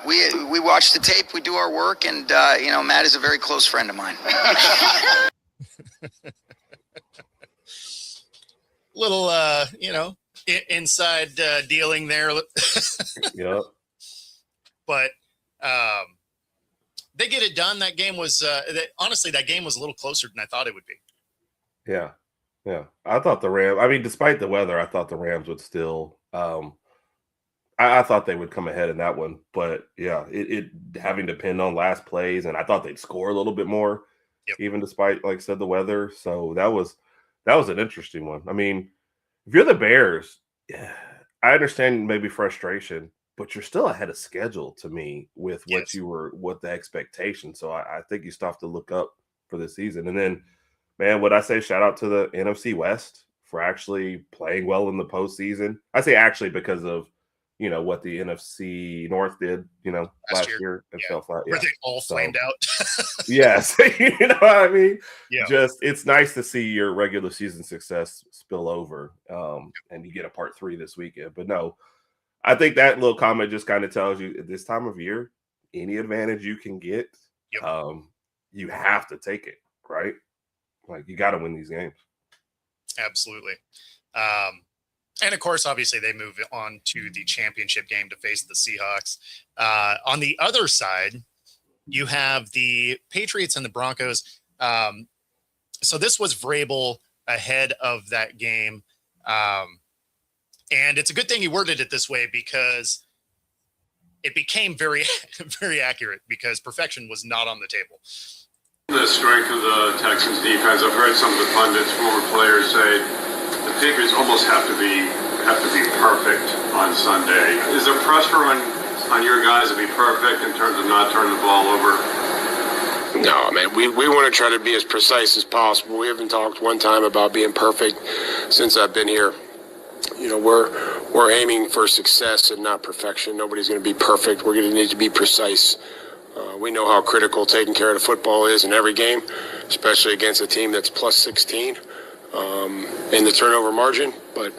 We watch the tape, we do our work, and Matt is a very close friend of mine. Little, inside dealing there. Yep. But they get it done. That game was honestly, that game was a little closer than I thought it would be. Yeah. Yeah. I thought the Rams, I mean, despite the weather, I thought the Rams would still, I thought they would come ahead in that one. But yeah, it having to depend on last plays, and I thought they'd score a little bit more, even despite, like I said, the weather. So that was an interesting one. I mean, if you're the Bears, yeah, I understand maybe frustration, but you're still ahead of schedule to me with what the expectation. So I think you still have to look up for this season. And then, man, what I say, shout out to the NFC West for actually playing well in the postseason. I say actually because of, what the NFC North did, last year. It fell flat. Were they all flamed out? Yes. You know what I mean? Yeah. Just, it's nice to see your regular season success spill over, and you get a part 3 this weekend. But no, I think that little comment just kind of tells you at this time of year, any advantage you can get, you have to take it, right? Like, you got to win these games. Absolutely. And of course, obviously, they move on to the championship game to face the Seahawks. On the other side, you have the Patriots and the Broncos. So this was Vrabel ahead of that game. And it's a good thing he worded it this way, because it became very, very accurate, because perfection was not on the table. The strength of the Texans defense, I've heard some of the pundits, former players say the Patriots almost have to be perfect on Sunday. Is there pressure on your guys to be perfect in terms of not turning the ball over? No, man, we want to try to be as precise as possible. We haven't talked one time about being perfect since I've been here. We're aiming for success and not perfection. Nobody's going to be perfect. We're going to need to be precise. We know how critical taking care of the football is in every game, especially against a team that's plus 16 in the turnover margin. But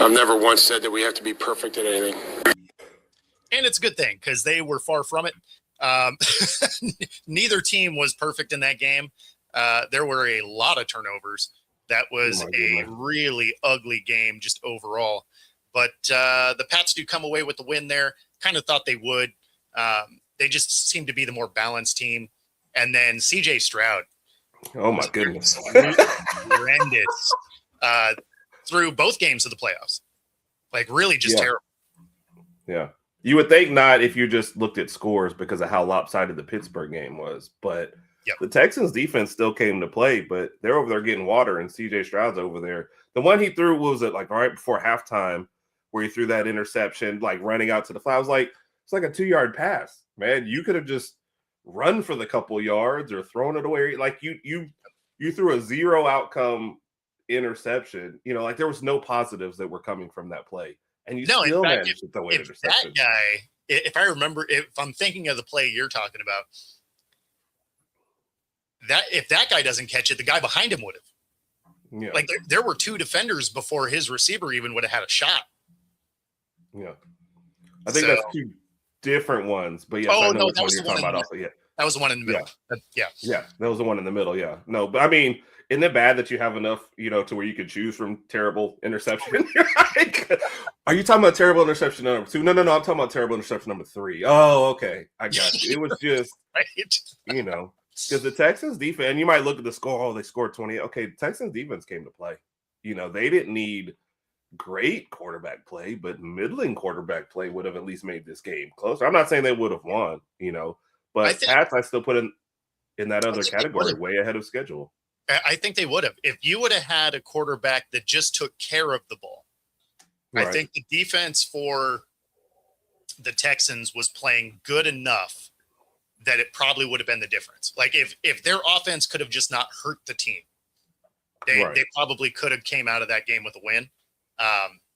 I've never once said that we have to be perfect at anything. And it's a good thing, because they were far from it. Neither team was perfect in that game. There were a lot of turnovers. That was a really ugly game just overall. But the Pats do come away with the win there. Kind of thought they would. They just seem to be the more balanced team. And then CJ Stroud. Oh, my goodness. Horrendous through both games of the playoffs. Like, really just terrible. Yeah. You would think not if you just looked at scores because of how lopsided the Pittsburgh game was. But the Texans defense still came to play, but they're over there getting water, and CJ Stroud's over there. The one he threw, what was it, like right before halftime, where he threw that interception, like running out to the flat. I was like, it's like a 2-yard pass, man. You could have just run for the couple yards or thrown it away. Like you threw a 0 outcome interception. Like there was no positives that were coming from that play. And you still managed to throw an interception. That guy, if I remember, if I'm thinking of the play you're talking about, if that guy doesn't catch it, the guy behind him would have. Yeah. Like there were 2 defenders before his receiver even would have had a shot. Yeah. I think that's 2 different ones, but yes, I know which one you're talking about also. Yeah. That was the one in the middle. Yeah, that was the one in the middle. Yeah. No, but I mean, isn't it bad that you have enough, to where you could choose from terrible interception? Are you talking about terrible interception number 2? No. I'm talking about terrible interception number 3. Oh, okay. I got you. It was just, because the Texans defense, and you might look at the score, oh, they scored 20. Okay, the Texans defense came to play. They didn't need great quarterback play, but middling quarterback play would have at least made this game closer. I'm not saying they would have won, but Pats I still put in that other category, way ahead of schedule. I think they would have. If you would have had a quarterback that just took care of the ball, right. I think the defense for the Texans was playing good enough that it probably would have been the difference. Like if their offense could have just not hurt the team, they probably could have came out of that game with a win.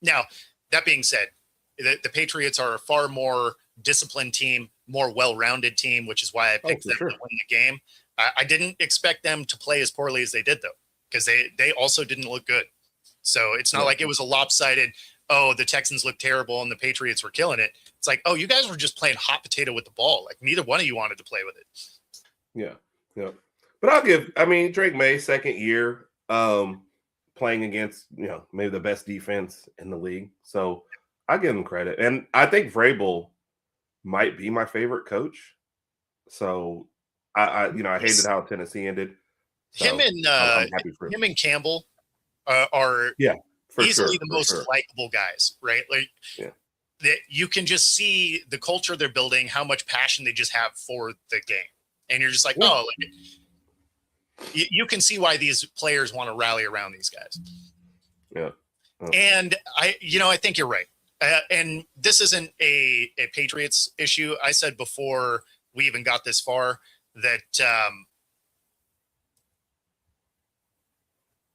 Now, that being said, the Patriots are a far more disciplined team, more well-rounded team, which is why I picked them to win the game. I didn't expect them to play as poorly as they did, though, because they also didn't look good. So it's not like it was a lopsided, oh, the Texans looked terrible and the Patriots were killing it. It's like, oh, you guys were just playing hot potato with the ball. Like, neither one of you wanted to play with it. Yeah. But I'll give, Drake May, second year, playing against, maybe the best defense in the league. So I give him credit. And I think Vrabel might be my favorite coach So I hated how Tennessee ended. So Him and I'm happy for him and Campbell are for easily sure, the for most sure. likable guys, right? Like Yeah. that you can just see the culture they're building, how much passion they just have for the game, and you're just like, oh, like, you can see why these players want to rally around these guys. Yeah. And I think you're right. And this isn't a Patriots issue. I said before we even got this far that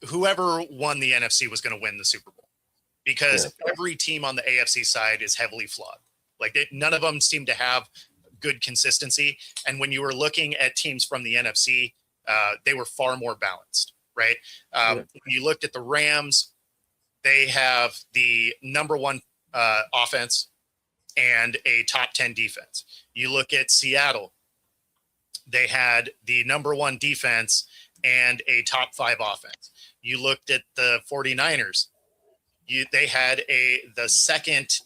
whoever won the NFC was going to win the Super Bowl, because every team on the AFC side is heavily flawed. Like none of them seem to have good consistency. And when you were looking at teams from the NFC, they were far more balanced, right? When you looked at the Rams, they have the number one offense and a top 10 defense. You look at Seattle, they had the number one defense and a top 5 offense. You looked at the 49ers, they had the second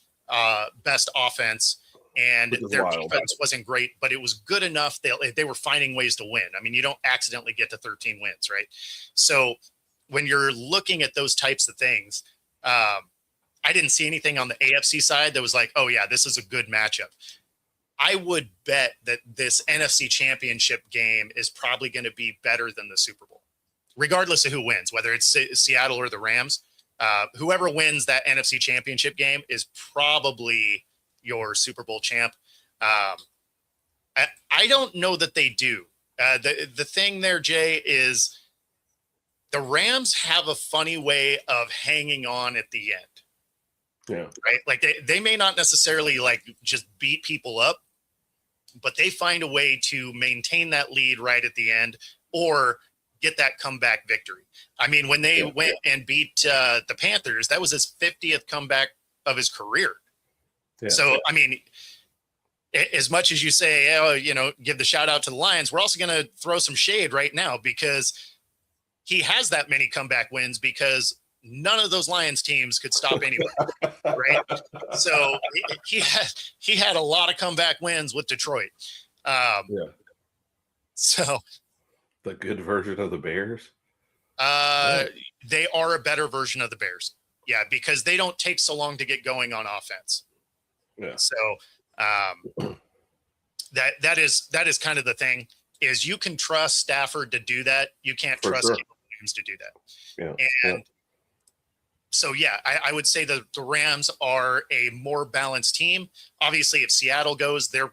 best offense, and their defense wasn't great, but it was good enough. They were finding ways to win. I mean, you don't accidentally get to 13 wins, right? So when you're looking at those types of things, I didn't see anything on the AFC side that was like, oh yeah, this is a good matchup. I would bet that this NFC Championship game is probably going to be better than the Super Bowl, regardless of who wins, whether it's Seattle or the Rams. Whoever wins that NFC Championship game is probably your Super Bowl champ. I don't know that they do. The thing there, Jay, is the Rams have a funny way of hanging on at the end. Yeah. Right. Like they may not necessarily like just beat people up, but they find a way to maintain that lead right at the end or get that comeback victory. I mean, when they went and beat the Panthers, that was his 50th comeback of his career. Yeah. So, I mean, as much as you say, give the shout out to the Lions, we're also going to throw some shade right now because he has that many comeback wins because none of those Lions teams could stop anyone, right? So he had a lot of comeback wins with Detroit. So the good version of the Bears. They are a better version of the Bears. Yeah, because they don't take so long to get going on offense. Yeah. So that is kind of the thing is you can trust Stafford to do that. You can't trust Caleb Williams to do that. Yeah. And so, I would say the Rams are a more balanced team. Obviously, if Seattle goes, they're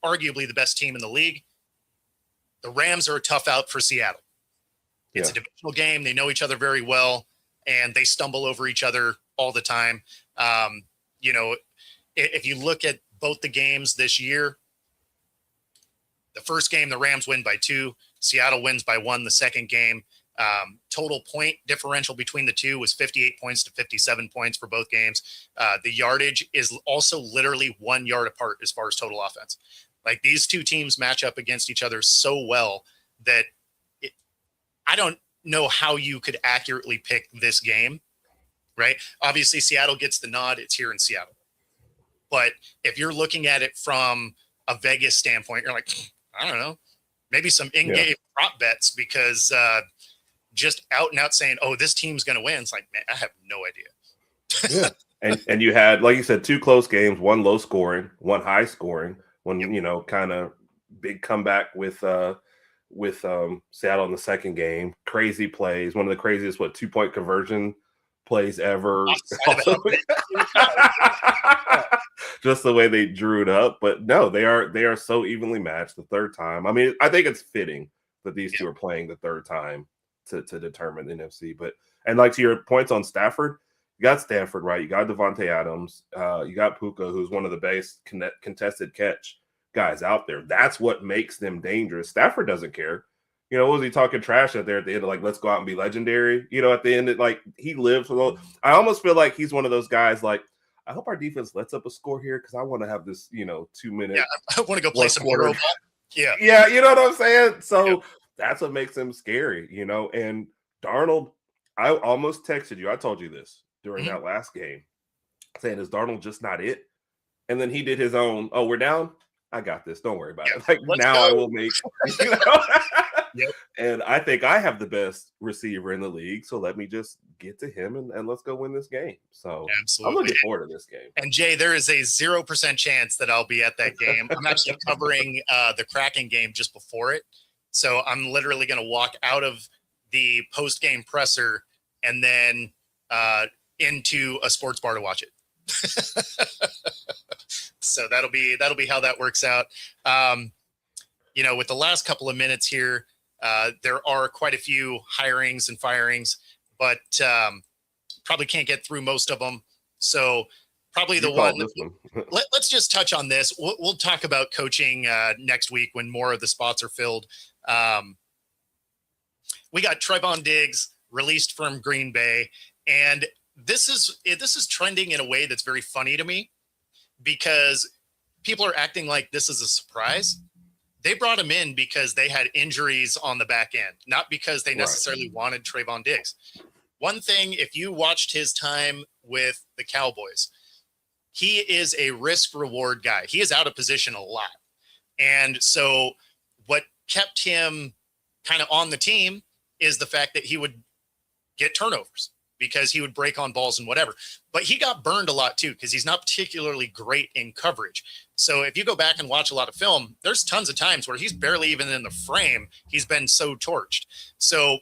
arguably the best team in the league. The Rams are a tough out for Seattle. It's a divisional game. They know each other very well, and they stumble over each other all the time. If you look at both the games this year, the first game, the Rams win by 2. Seattle wins by 1. The second game, total point differential between the two was 58 points to 57 points for both games. The yardage is also literally 1 yard apart as far as total offense. Like these two teams match up against each other so well that I don't know how you could accurately pick this game, right? Obviously, Seattle gets the nod. It's here in Seattle. But if you're looking at it from a Vegas standpoint, you're like, I don't know, maybe some in-game prop bets because just out and out saying, oh, this team's going to win. It's like, man, I have no idea. And you had, like you said, 2 close games, 1 low scoring, 1 high scoring, 1, kind of big comeback with Seattle in the second game. Crazy plays, one of the craziest 2-point conversion plays ever. Just the way they drew it up, but no, they are so evenly matched the third time. I mean, I think it's fitting that these two are playing the third time to determine the NFC. But and like to your points on Stafford, you got Stafford, right? You got Devontae Adams, you got Puka, who's one of the best contested catch guys out there. That's what makes them dangerous. Stafford doesn't care. What was he talking trash out there at the end of like, let's go out and be legendary? At the end, he lives for those. I almost feel like he's one of those guys like, I hope our defense lets up a score here because I want to have this, 2-minute. Yeah, I want to go play some Euro ball. Yeah. Yeah, you know what I'm saying? So that's what makes him scary, And Darnold, I almost texted you. I told you this during that last game, saying, is Darnold just not it? And then he did his own, oh, we're down? I got this. Don't worry about Yeah, it. Like let's now go. I will make, you know? Yep. And I think I have the best receiver in the league. So let me just get to him and let's go win this game. So Absolutely. I'm looking forward to this game. And Jay, there is a 0% chance that I'll be at that game. I'm actually covering the Kraken game just before it. So I'm literally going to walk out of the post-game presser and then into a sports bar to watch it. So that'll be how that works out. You know, with the last couple of minutes here, there are quite a few hirings and firings, but probably can't get through most of them. So probably the one. Let's just touch on this. We'll talk about coaching next week when more of the spots are filled. We got Trevon Diggs released from Green Bay, and this is trending in a way that's very funny to me because people are acting like this is a surprise. They brought him in because they had injuries on the back end, not because they necessarily wanted Trevon Diggs. One thing, if you watched his time with the Cowboys, he is a risk reward guy. He is out of position a lot. And so what kept him kind of on the team is the fact that he would get turnovers because he would break on balls and whatever. But he got burned a lot too because he's not particularly great in coverage. So if you go back and watch a lot of film, there's tons of times where he's barely even in the frame. He's been so torched. So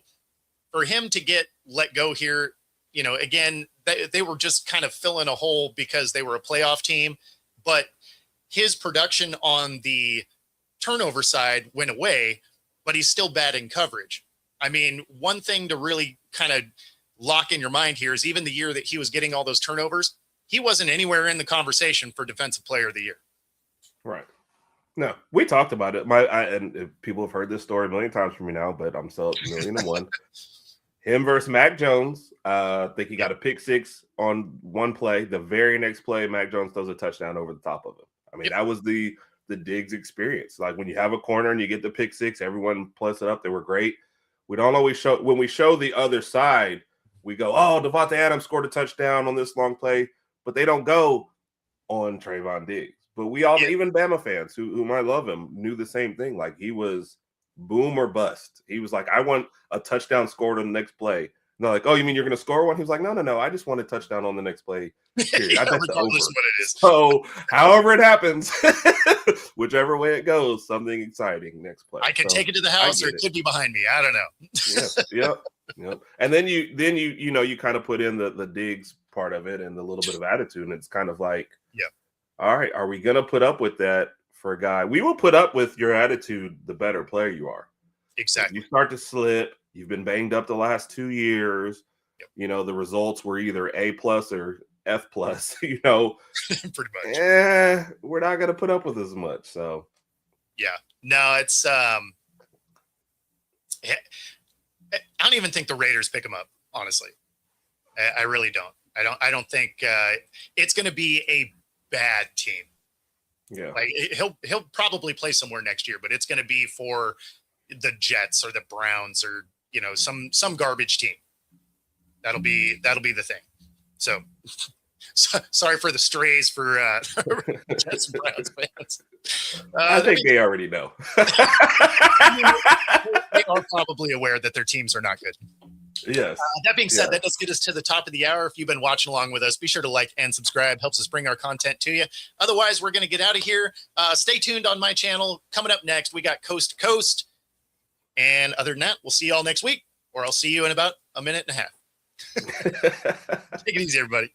for him to get let go here, you know, again, they were just kind of filling a hole because they were a playoff team. But his production on the turnover side went away, but he's still bad in coverage. I mean, one thing to really kind of lock in your mind here is even the year that he was getting all those turnovers, he wasn't anywhere in the conversation for Defensive Player of the Year. Right. No, we talked about it. And people have heard this story a million times from me now, but I'm still 1,000,001. Him versus Mac Jones. I think he got a pick six on one play. The very next play, Mac Jones throws a touchdown over the top of him. I mean, that was the Diggs experience. Like when you have a corner and you get the pick six, everyone plus it up. They were great. We don't always show when we show the other side. We go, oh, Devontae Adams scored a touchdown on this long play, but they don't go on Trevon Diggs. But we all, even Bama fans who might love him, knew the same thing. Like he was boom or bust. He was like, I want a touchdown scored on the next play. And they're like, oh, you mean you're going to score one? He was like, no. I just want a touchdown on the next play. Period. I bet the over. What it is. So however it happens, whichever way it goes, something exciting next play. I could take it to the house or it could be behind me. I don't know. Yep. And then you kind of put in the Diggs part of it and the little bit of attitude. And it's kind of like, all right, are we going to put up with that for a guy? We will put up with your attitude the better player you are. Exactly. If you start to slip. You've been banged up the last 2 years. Yep. You know, the results were either A+ or F+, you know. Pretty much. We're not going to put up with as much. So, yeah. No, it's I don't even think the Raiders pick him up, honestly. I really don't. I don't think it's going to be a bad team. Yeah. Like he'll probably play somewhere next year, but it's going to be for the Jets or the Browns or, you know, some garbage team. That'll be the thing. So sorry for the strays for Jets and Browns fans. I think they already know. They are probably aware that their teams are not good. Yes. That being said, that does get us to the top of the hour. If you've been watching along with us, be sure to like and subscribe. Helps us bring our content to you. Otherwise, we're going to get out of here. Stay tuned on my channel. Coming up next, we got Coast to Coast. And other than that, we'll see you all next week, or I'll see you in about a minute and a half. Take it easy, everybody.